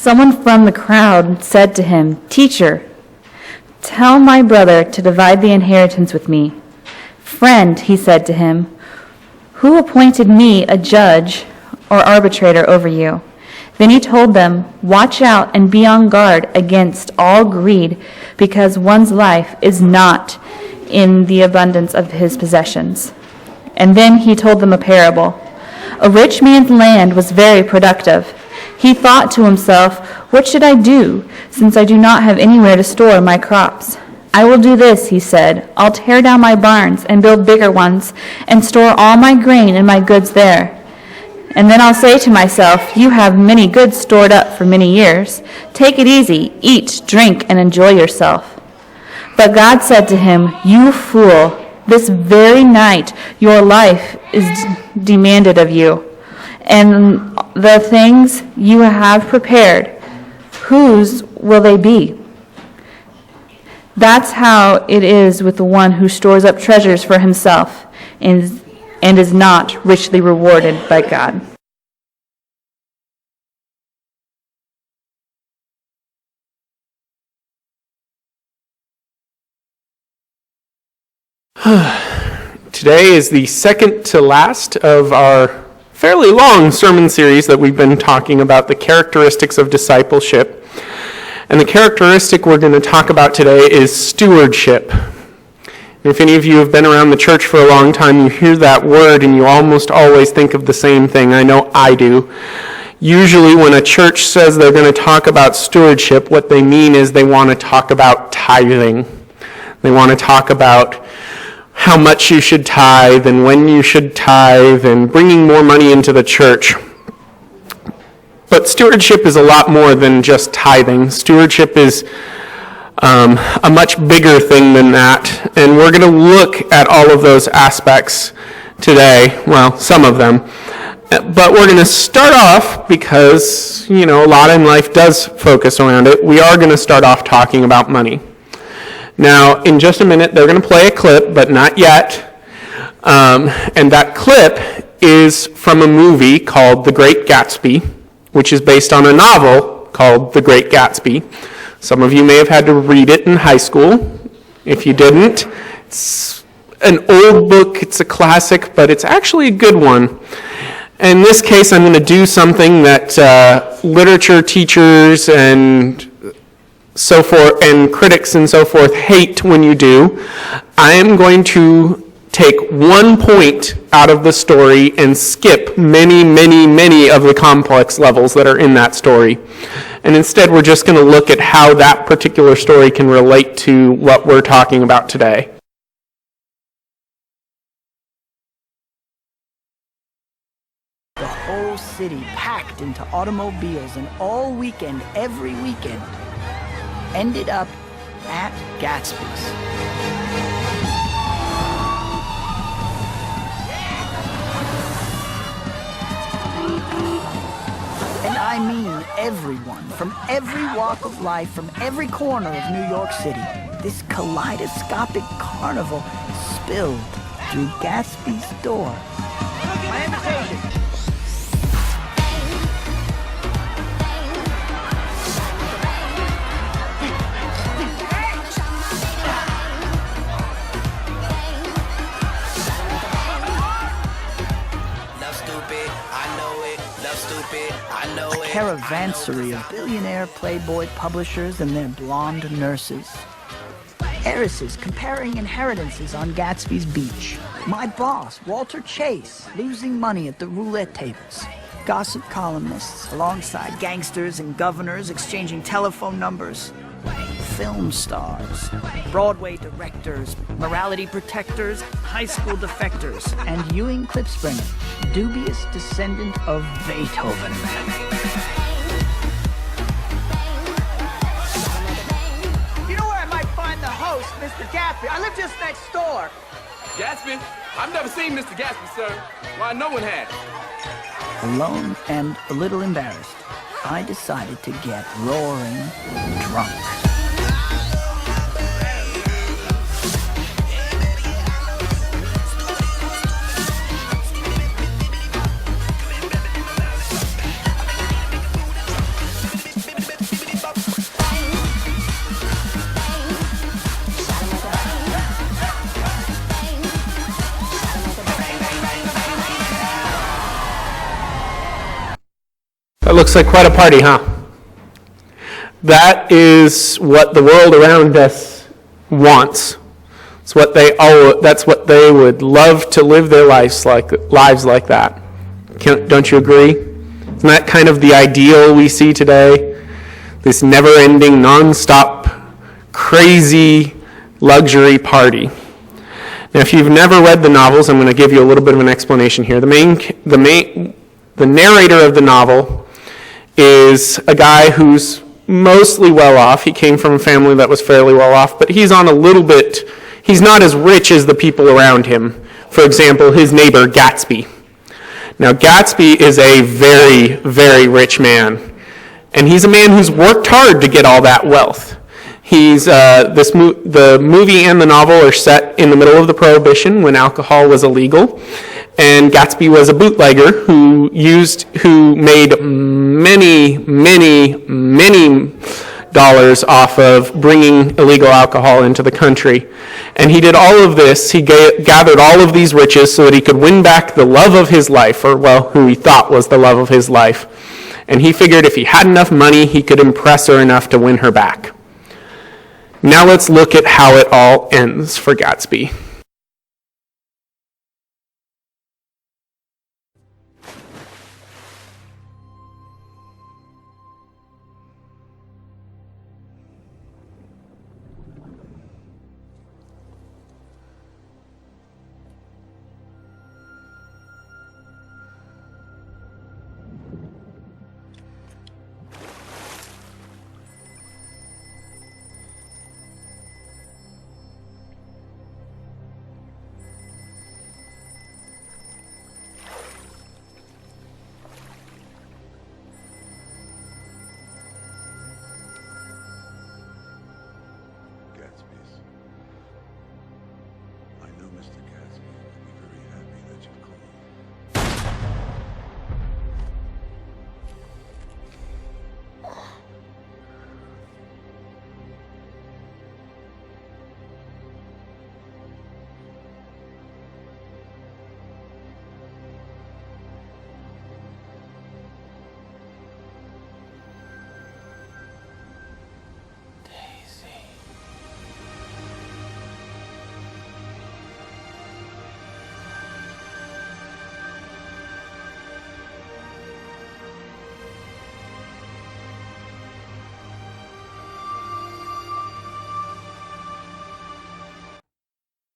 Someone from the crowd said to him, "Teacher, tell my brother to divide the inheritance with me." "Friend," he said to him, "who appointed me a judge or arbitrator over you?" Then he told them, "Watch out and be on guard against all greed, because one's life is not in the abundance of his possessions." And then he told them a parable. A rich man's land was very productive. He thought to himself, "What should I do, since I do not have anywhere to store my crops?" "I will do this," he said. "I'll tear down my barns and build bigger ones, and store all my grain and my goods there. And then I'll say to myself, 'You have many goods stored up for many years. Take it easy, eat, drink, and enjoy yourself.' But God said to him, 'You fool, this very night your life is demanded of you, and the things you have prepared, whose will they be?' That's how it is with the one who stores up treasures for himself and is not richly rewarded by God." Today is the second to last of our fairly long sermon series that we've been talking about the characteristics of discipleship. And the characteristic we're going to talk about today is stewardship. If any of you have been around the church for a long time, you hear that word and you almost always think of the same thing. I know I do. Usually when a church says they're going to talk about stewardship, what they mean is they want to talk about tithing. They want to talk about how much you should tithe and when you should tithe and bringing more money into the church. But stewardship is a lot more than just tithing. Stewardship is a much bigger thing than that. And we're going to look at all of those aspects today. Well, some of them. But we're going to start off because, a lot in life does focus around it. We are going to start off talking about money. Now, in just a minute, they're going to play a clip, but not yet. And that clip is from a movie called The Great Gatsby, which is based on a novel called The Great Gatsby. Some of you may have had to read it in high school. If you didn't, it's an old book, it's a classic, but it's actually a good one. In this case, I'm going to do something that literature teachers and so forth, and critics and so forth hate when you do. I am going to take one point out of the story and skip many, many, many of the complex levels that are in that story. And instead, we're just going to look at how that particular story can relate to what we're talking about today. The whole city packed into automobiles, and all weekend, every weekend, ended up at Gatsby's. And I mean everyone, from every walk of life, from every corner of New York City. This kaleidoscopic carnival spilled through Gatsby's door. My invitation. A caravansary of billionaire Playboy publishers and their blonde nurses. Heiresses comparing inheritances on Gatsby's beach. My boss, Walter Chase, losing money at the roulette tables. Gossip columnists alongside gangsters and governors exchanging telephone numbers. Film stars, Broadway directors, morality protectors, high school defectors, and Ewing Clipspringer, dubious descendant of Beethoven. You know where I might find the host, Mr. Gatsby? I live just next door. Gatsby? I've never seen Mr. Gatsby, sir. Why, no one has. Alone and a little embarrassed, I decided to get roaring drunk. looks like quite a party, huh? That is what the world around us wants. That's what they would love to live their lives like that. Don't you agree? Isn't that kind of the ideal we see today? This never-ending, non-stop, crazy luxury party. Now, if you've never read the novels, I'm going to give you a little bit of an explanation here. The narrator of the novel is a guy who's mostly well off. He came from a family that was fairly well off, but he's not as rich as the people around him. For example, his neighbor, Gatsby. Now, Gatsby is a very, very rich man, and he's a man who's worked hard to get all that wealth. The movie and the novel are set in the middle of the Prohibition when alcohol was illegal, and Gatsby was a bootlegger who made many dollars off of bringing illegal alcohol into the country. And he did all of this, he gathered all of these riches so that he could win back the love of his life, or who he thought was the love of his life. And he figured if he had enough money, he could impress her enough to win her back. Now let's look at how it all ends for Gatsby. Gatsby's. I know Mr. Gatsby will be very happy that you've called.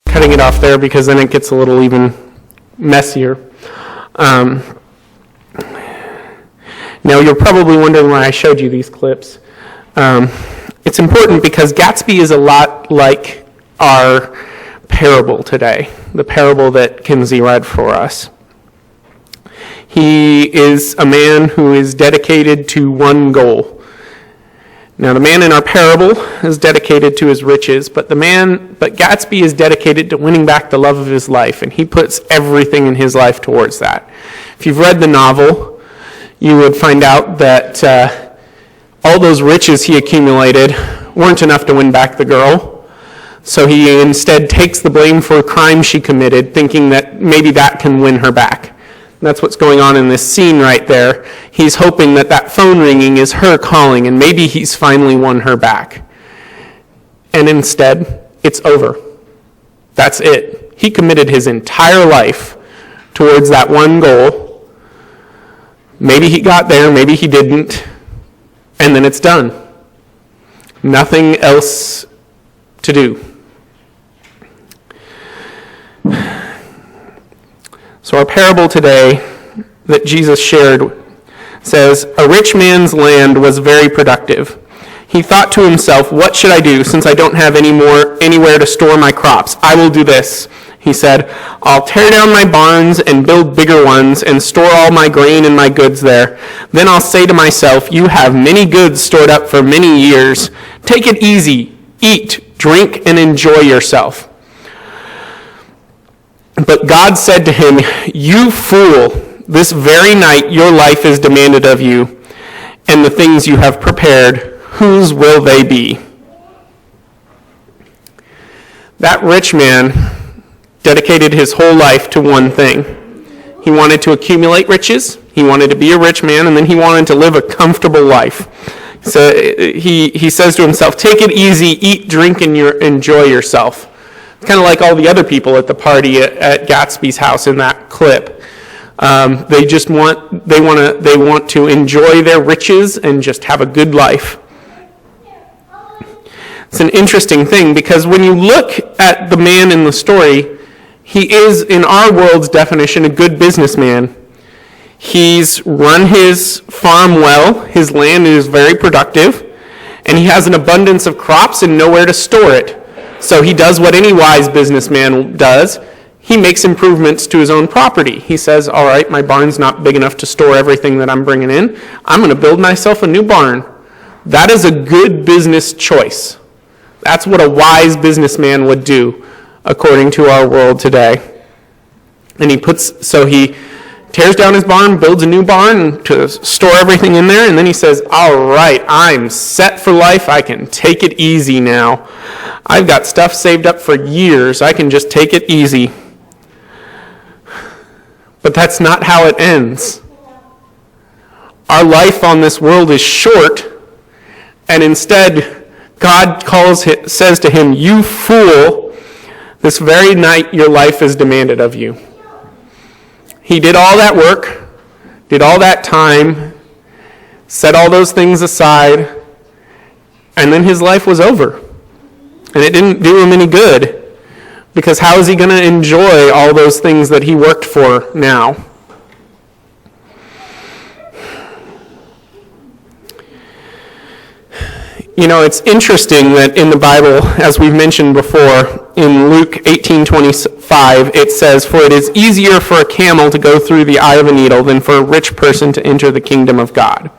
Cutting it off there because then it gets a little even messier. Now you're probably wondering why I showed you these clips. It's important because Gatsby is a lot like our parable today, the parable that Kinzi read for us. He is a man who is dedicated to one goal. Now, the man in our parable is dedicated to his riches, but Gatsby is dedicated to winning back the love of his life, and he puts everything in his life towards that. If you've read the novel, you would find out that all those riches he accumulated weren't enough to win back the girl, so he instead takes the blame for a crime she committed, thinking that maybe that can win her back. That's what's going on in this scene right there. He's hoping that phone ringing is her calling, and maybe he's finally won her back. And instead, it's over. That's it. He committed his entire life towards that one goal. Maybe he got there, maybe he didn't, and then it's done. Nothing else to do. So our parable today that Jesus shared says, a rich man's land was very productive. He thought to himself, what should I do since I don't have anywhere to store my crops? I will do this. He said, I'll tear down my barns and build bigger ones and store all my grain and my goods there. Then I'll say to myself, you have many goods stored up for many years. Take it easy, eat, drink, and enjoy yourself. But God said to him, you fool, this very night your life is demanded of you, and the things you have prepared, whose will they be? That rich man dedicated his whole life to one thing. He wanted to accumulate riches. He He wanted to be a rich man, and then he wanted to live a comfortable life. So he says to himself, take it easy, eat, drink, and enjoy yourself. It's kind of like all the other people at the party at Gatsby's house in that clip. They want to enjoy their riches and just have a good life. It's an interesting thing because when you look at the man in the story, he is, in our world's definition, a good businessman. He's run his farm well, his land is very productive, and he has an abundance of crops and nowhere to store it. So he does what any wise businessman does. He makes improvements to his own property. He says, all right, my barn's not big enough to store everything that I'm bringing in. I'm going to build myself a new barn. That is a good business choice. That's what a wise businessman would do, according to our world today. And he tears down his barn, builds a new barn to store everything in there, and then he says, all right, I'm set for life. I can take it easy now. I've got stuff saved up for years. I can just take it easy. But that's not how it ends. Our life on this world is short, and instead, God says to him, you fool, this very night your life is demanded of you. He did all that work, did all that time, set all those things aside, and then his life was over. And it didn't do him any good, because how is he going to enjoy all those things that he worked for now? You know, it's interesting that in the Bible, as we've mentioned before, in Luke 18:25, it says, for it is easier for a camel to go through the eye of a needle than for a rich person to enter the kingdom of God.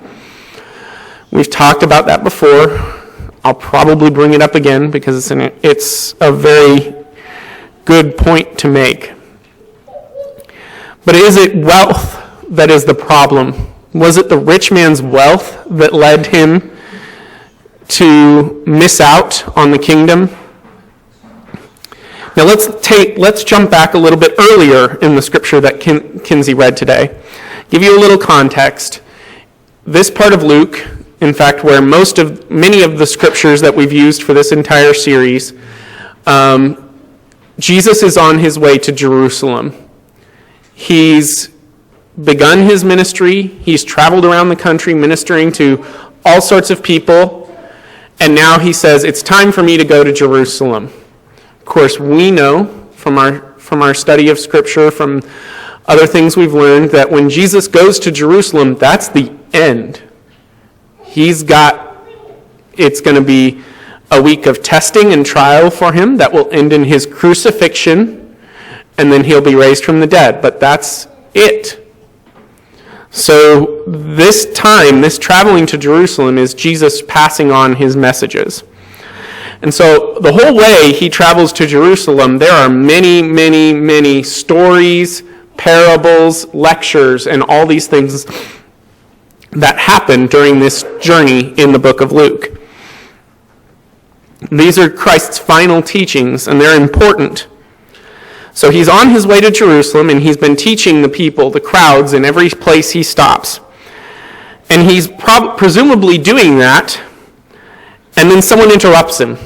We've talked about that before. I'll probably bring it up again because it's a very good point to make. But is it wealth that is the problem? Was it the rich man's wealth that led him to miss out on the kingdom? Now let's jump back a little bit earlier in the scripture that Kinzi read today. Give you a little context. This part of Luke, in fact, where many of the scriptures that we've used for this entire series, Jesus is on his way to Jerusalem. He's begun his ministry. He's traveled around the country ministering to all sorts of people. And now he says, it's time for me to go to Jerusalem. Of course, we know from our study of Scripture, from other things we've learned, that when Jesus goes to Jerusalem, that's the end. It's going to be a week of testing and trial for him that will end in his crucifixion, and then he'll be raised from the dead. But that's it. So this traveling to Jerusalem is Jesus passing on his messages. And so the whole way he travels to Jerusalem, there are many, many, many stories, parables, lectures, and all these things that happen during this journey in the book of Luke. These are Christ's final teachings, and they're important. So he's on his way to Jerusalem, and he's been teaching the people, the crowds, in every place he stops. And he's presumably doing that, and then someone interrupts him.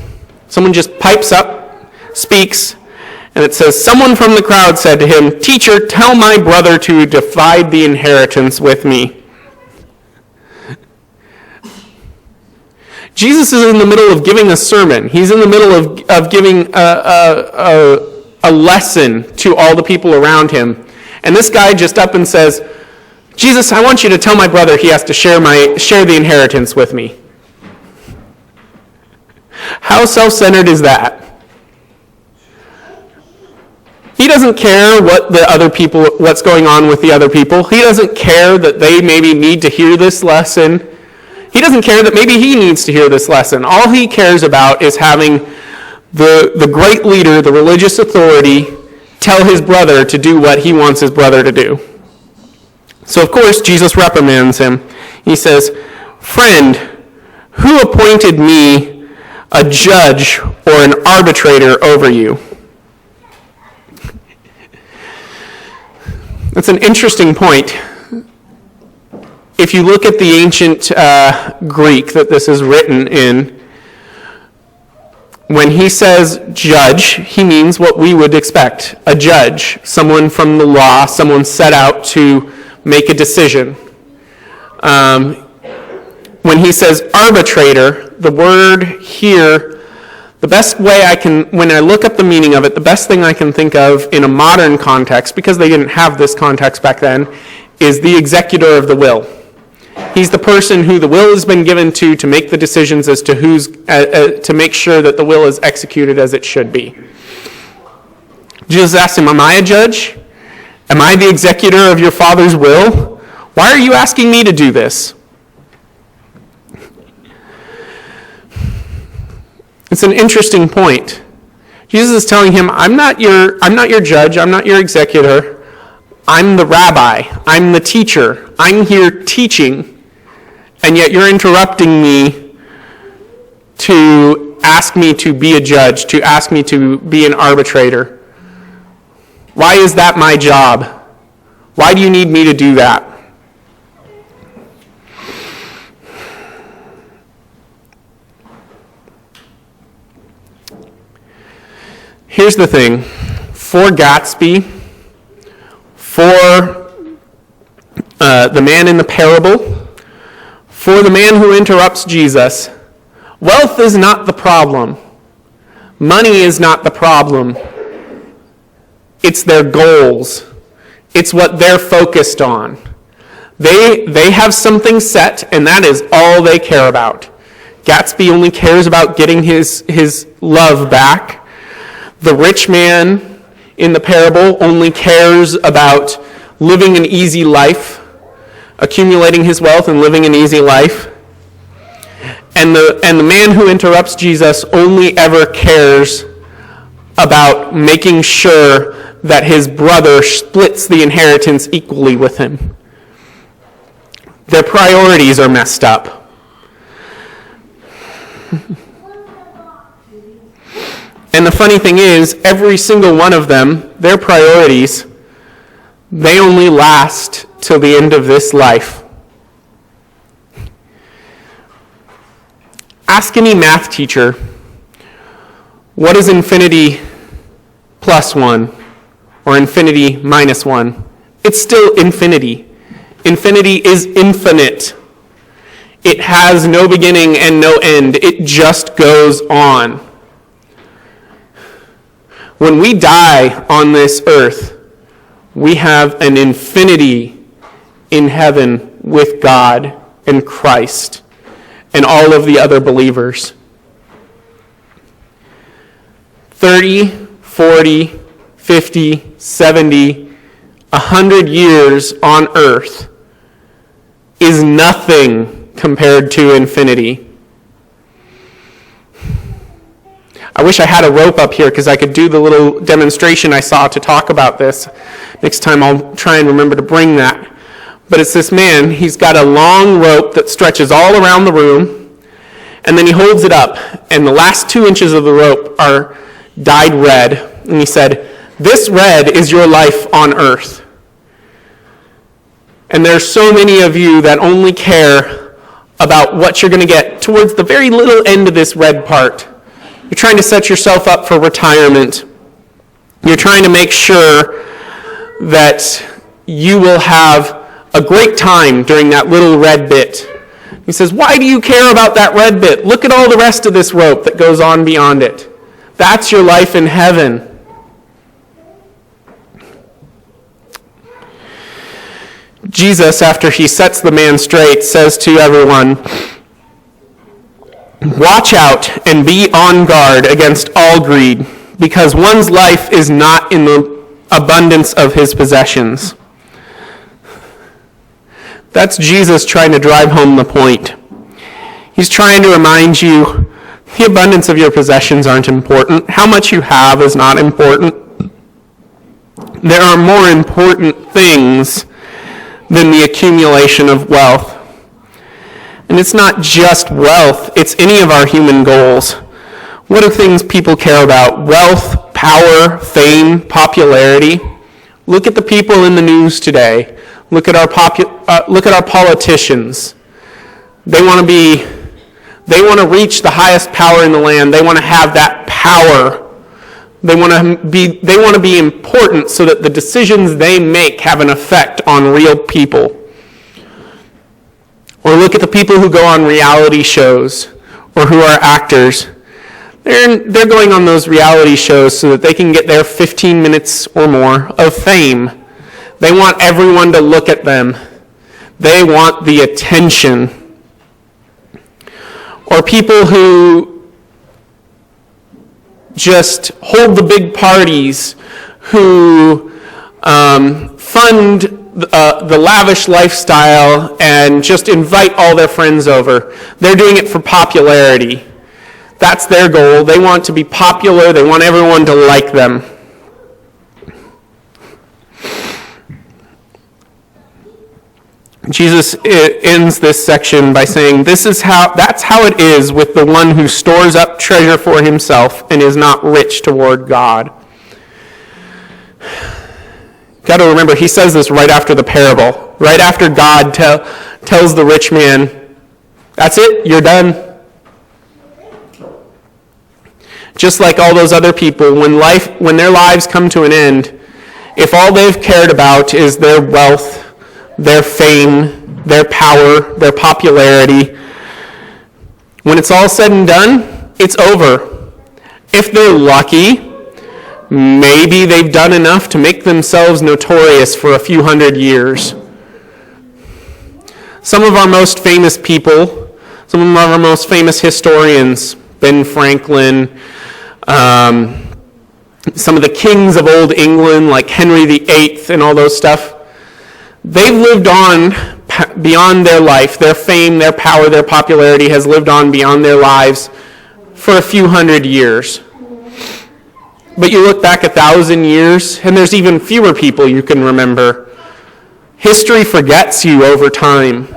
Someone just pipes up, speaks, and it says, someone from the crowd said to him, "Teacher, tell my brother to divide the inheritance with me." Jesus is in the middle of giving a sermon. He's in the middle of giving a lesson to all the people around him. And this guy just up and says, "Jesus, I want you to tell my brother he has to share the inheritance with me." How self-centered is that? He doesn't care what's going on with the other people. He doesn't care that they maybe need to hear this lesson. He doesn't care that maybe he needs to hear this lesson. All he cares about is having the great leader, the religious authority, tell his brother to do what he wants his brother to do. So, of course, Jesus reprimands him. He says, "Friend, who appointed me a judge or an arbitrator over you?" That's an interesting point. if you look at the ancient Greek that this is written in, when he says judge, he means what we would expect. A judge, someone from the law, someone set out to make a decision. When he says arbitrator, the word here, the best way I can, when I look up the meaning of it, the best thing I can think of in a modern context, because they didn't have this context back then, is the executor of the will. He's the person who the will has been given to make the decisions as to to make sure that the will is executed as it should be. Jesus asked him, am I a judge? Am I the executor of your Father's will? Why are you asking me to do this? It's an interesting point. Jesus is telling him, I'm not your judge, I'm not your executor. I'm the rabbi, I'm the teacher. I'm here teaching, and yet you're interrupting me to ask me to be a judge, to ask me to be an arbitrator. Why is that my job? Why do you need me to do that? Here's the thing. For Gatsby, for the man in the parable, for the man who interrupts Jesus, wealth is not the problem. Money is not the problem. It's their goals. It's what they're focused on. They have something set, and that is all they care about. Gatsby only cares about getting his love back. The rich man in the parable only cares about living an easy life, accumulating his wealth and living an easy life. And the man who interrupts Jesus only ever cares about making sure that his brother splits the inheritance equally with him. Their priorities are messed up. And the funny thing is, every single one of them, their priorities, they only last till the end of this life. Ask any math teacher, what is infinity plus 1 or infinity minus 1? It's still infinity. Infinity is infinite. It has no beginning and no end. It just goes on. When we die on this earth, we have an infinity in heaven with God and Christ and all of the other believers. 30, 40, 50, 70, 100 years on earth is nothing compared to infinity. I wish I had a rope up here because I could do the little demonstration I saw to talk about this. Next time I'll try and remember to bring that. But it's this man, he's got a long rope that stretches all around the room, and then he holds it up, and the last 2 inches of the rope are dyed red. And he said, this red is your life on earth. And there's so many of you that only care about what you're going to get towards the very little end of this red part. You're trying to set yourself up for retirement. You're trying to make sure that you will have a great time during that little red bit. He says, why do you care about that red bit? Look at all the rest of this rope that goes on beyond it. That's your life in heaven. Jesus, after he sets the man straight, says to everyone, watch out and be on guard against all greed, because one's life is not in the abundance of his possessions. That's Jesus trying to drive home the point. He's trying to remind you the abundance of your possessions aren't important. How much you have is not important. There are more important things than the accumulation of wealth. And it's not just wealth, it's any of our human goals. What are things people care about? Wealth, power, fame, popularity. Look at the people in the news today. Look at our look at our politicians. They want to reach the highest power in the land. They want to have that power. They want to be important so that the decisions they make have an effect on real people. Or look at the people who go on reality shows or who are actors. They're going on those reality shows so that they can get their 15 minutes or more of fame. They want everyone to look at them. They want the attention. Or people who just hold the big parties, who fund the lavish lifestyle and just invite all their friends over. They're doing it for popularity. That's their goal. They want to be popular. They want everyone to like them. Jesus ends this section by saying, that's how it is with the one who stores up treasure for himself and is not rich toward God. Got to remember, he says this right after the parable, right after God tells the rich man, that's it, you're done. Just like all those other people, when their lives come to an end, if all they've cared about is their wealth, their fame, their power, their popularity, when it's all said and done, it's over. If they're lucky, maybe they've done enough to make themselves notorious for a few hundred years. Some of our most famous people, some of our most famous historians, Ben Franklin, some of the kings of old England like Henry VIII and all those stuff, they've lived on beyond their life. Their fame, their power, their popularity has lived on beyond their lives for a few hundred years. But you look back 1,000 years, and there's even fewer people you can remember. History forgets you over time.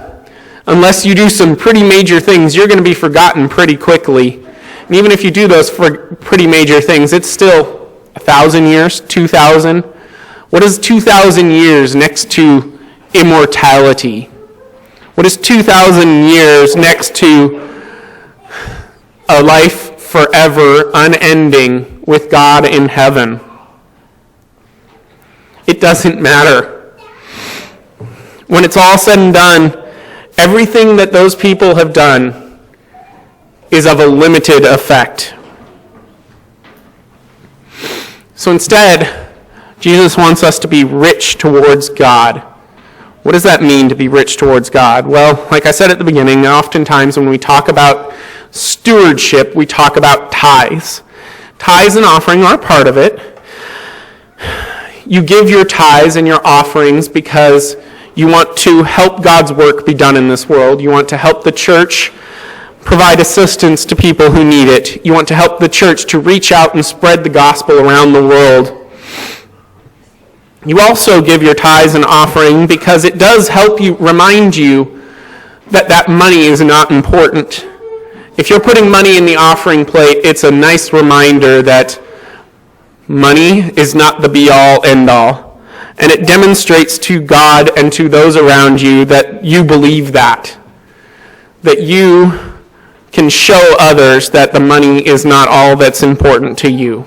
Unless you do some pretty major things, you're going to be forgotten pretty quickly. And even if you do those pretty major things, it's still 1,000 years, 2,000. What is 2,000 years next to immortality? What is 2,000 years next to a life forever, unending, with God in heaven? It doesn't matter. When it's all said and done, everything that those people have done is of a limited effect. So instead, Jesus wants us to be rich towards God. What does that mean to be rich towards God? Well, like I said at the beginning, oftentimes when we talk about stewardship, we talk about tithes. Tithes and offering are a part of it. You give your tithes and your offerings because you want to help God's work be done in this world. You want to help the church provide assistance to people who need it. You want to help the church to reach out and spread the gospel around the world. You also give your tithes and offering because it does help you, remind you that money is not important. If you're putting money in the offering plate, it's a nice reminder that money is not the be-all, end-all. And it demonstrates to God and to those around you that you believe that you can show others that the money is not all that's important to you.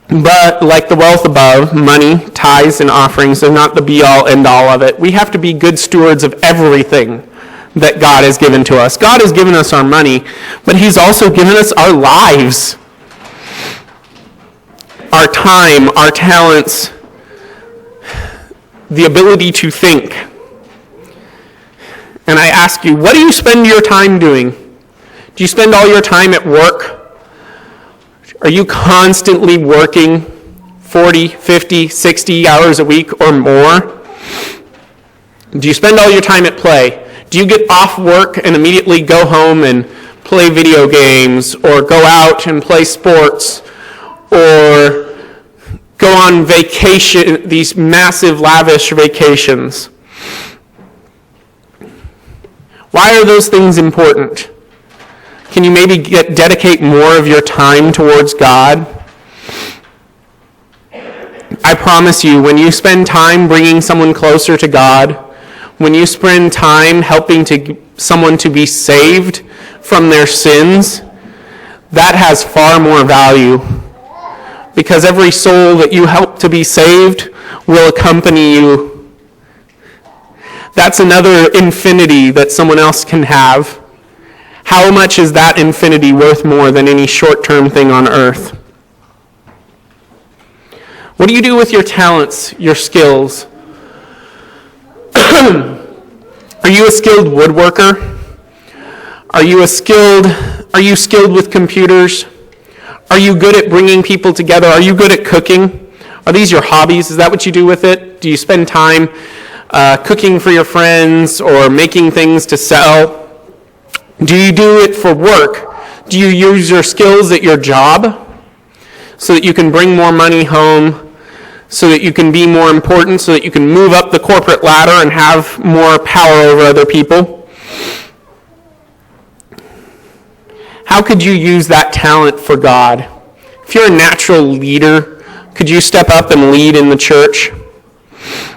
But like the wealth above, money, tithes, and offerings are not the be-all, end-all of it. We have to be good stewards of everything that God has given to us. God has given us our money, but he's also given us our lives, our time, our talents, the ability to think. And I ask you, what do you spend your time doing? Do you spend all your time at work? Are you constantly working 40, 50, 60 hours a week or more? Do you spend all your time at play? Do you get off work and immediately go home and play video games or go out and play sports or go on vacation, these massive, lavish vacations? Why are those things important? Can you maybe dedicate more of your time towards God? I promise you, when you spend time bringing someone closer to God, when you spend time helping someone to be saved from their sins, that has far more value. Because every soul that you help to be saved will accompany you. That's another infinity that someone else can have. How much is that infinity worth more than any short-term thing on earth? What do you do with your talents, your skills? Are you a skilled woodworker? Are you skilled with computers? Are you good at bringing people together? Are you good at cooking? Are these your hobbies? Is that what you do with it? Do you spend time cooking for your friends or making things to sell? Do you do it for work? Do you use your skills at your job so that you can bring more money home, so that you can be more important, so that you can move up the corporate ladder and have more power over other people? How could you use that talent for God? If you're a natural leader, could you step up and lead in the church?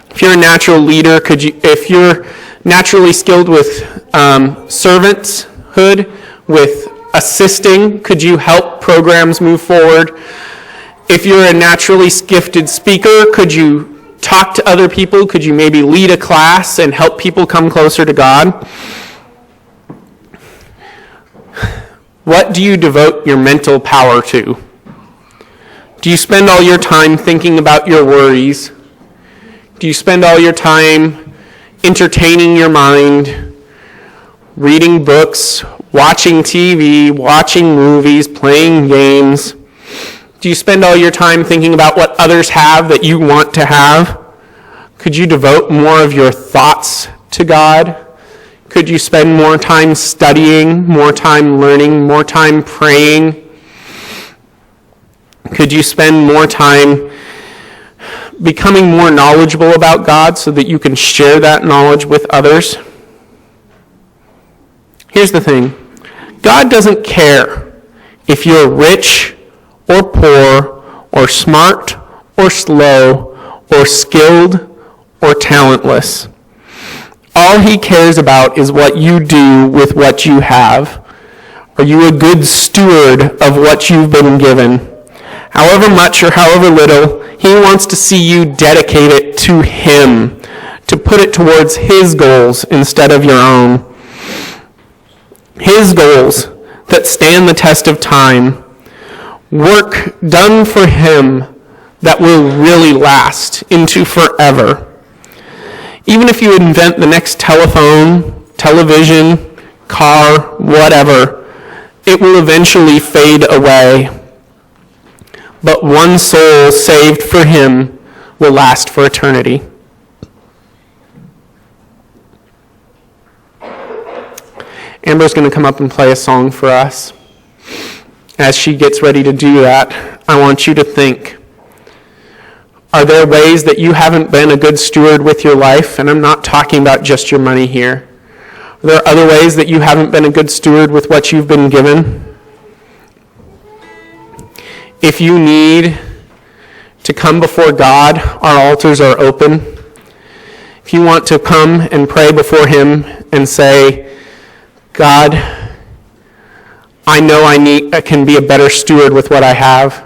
If you're a natural leader, if you're naturally skilled with servanthood, with assisting, could you help programs move forward? If you're a naturally gifted speaker, could you talk to other people? Could you maybe lead a class and help people come closer to God? What do you devote your mental power to? Do you spend all your time thinking about your worries? Do you spend all your time entertaining your mind, reading books, watching TV, watching movies, playing games? Do you spend all your time thinking about what others have that you want to have? Could you devote more of your thoughts to God? Could you spend more time studying, more time learning, more time praying? Could you spend more time becoming more knowledgeable about God so that you can share that knowledge with others? Here's the thing. God doesn't care if you're rich or poor or smart or slow or skilled or talentless. All he cares about is what you do with what you have. Are you a good steward of what you've been given? However much or however little, he wants to see you dedicate it to him, to put it towards his goals instead of your own. His goals that stand the test of time. Work done for him that will really last into forever. Even if you invent the next telephone, television, car, whatever, it will eventually fade away. But one soul saved for him will last for eternity. Amber's going to come up and play a song for us. As she gets ready to do that, I want you to think, are there ways that you haven't been a good steward with your life? And I'm not talking about just your money here. Are there other ways that you haven't been a good steward with what you've been given? If you need to come before God, our altars are open. If you want to come and pray before him and say, God, I know I can be a better steward with what I have.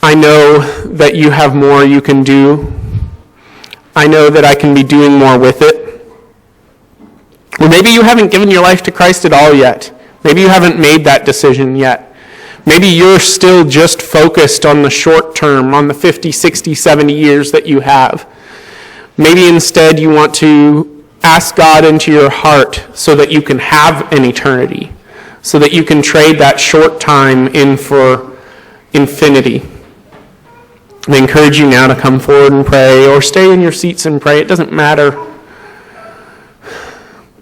I know that you have more you can do. I know that I can be doing more with it. Or maybe you haven't given your life to Christ at all yet. Maybe you haven't made that decision yet. Maybe you're still just focused on the short term, on the 50, 60, 70 years that you have. Maybe instead you want to ask God into your heart so that you can have an eternity, so that you can trade that short time in for infinity. I encourage you now to come forward and pray, or stay in your seats and pray. It doesn't matter.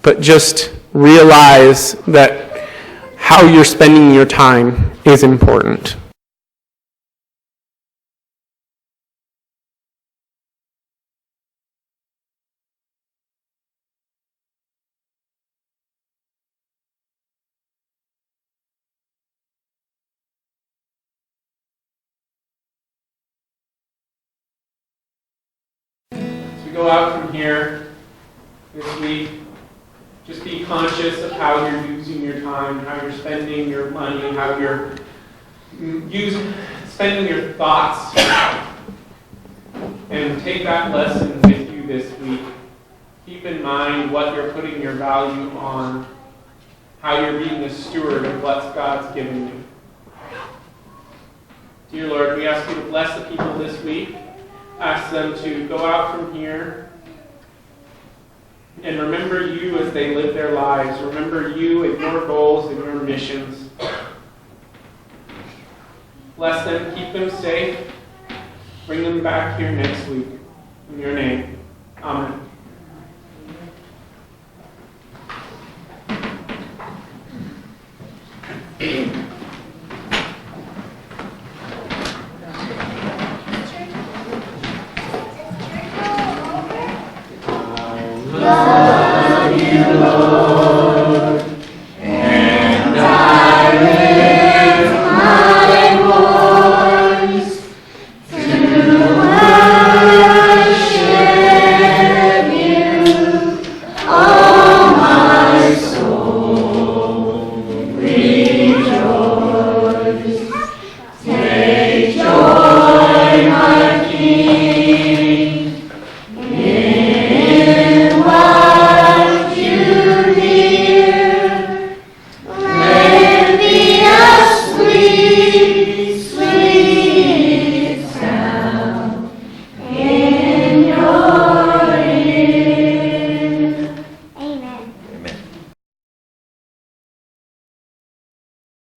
But just realize that how you're spending your time is important. go out from here this week, just be conscious of how you're using your time, how you're spending your money, how you're spending your thoughts, and take that lesson with you this week. Keep in mind what you're putting your value on, how you're being a steward of what God's given you. Dear Lord, we ask you to bless the people this week. Ask them to go out from here and remember you as they live their lives. Remember you and your goals and your missions. Bless them, keep them safe. Bring them back here next week. In your name, amen.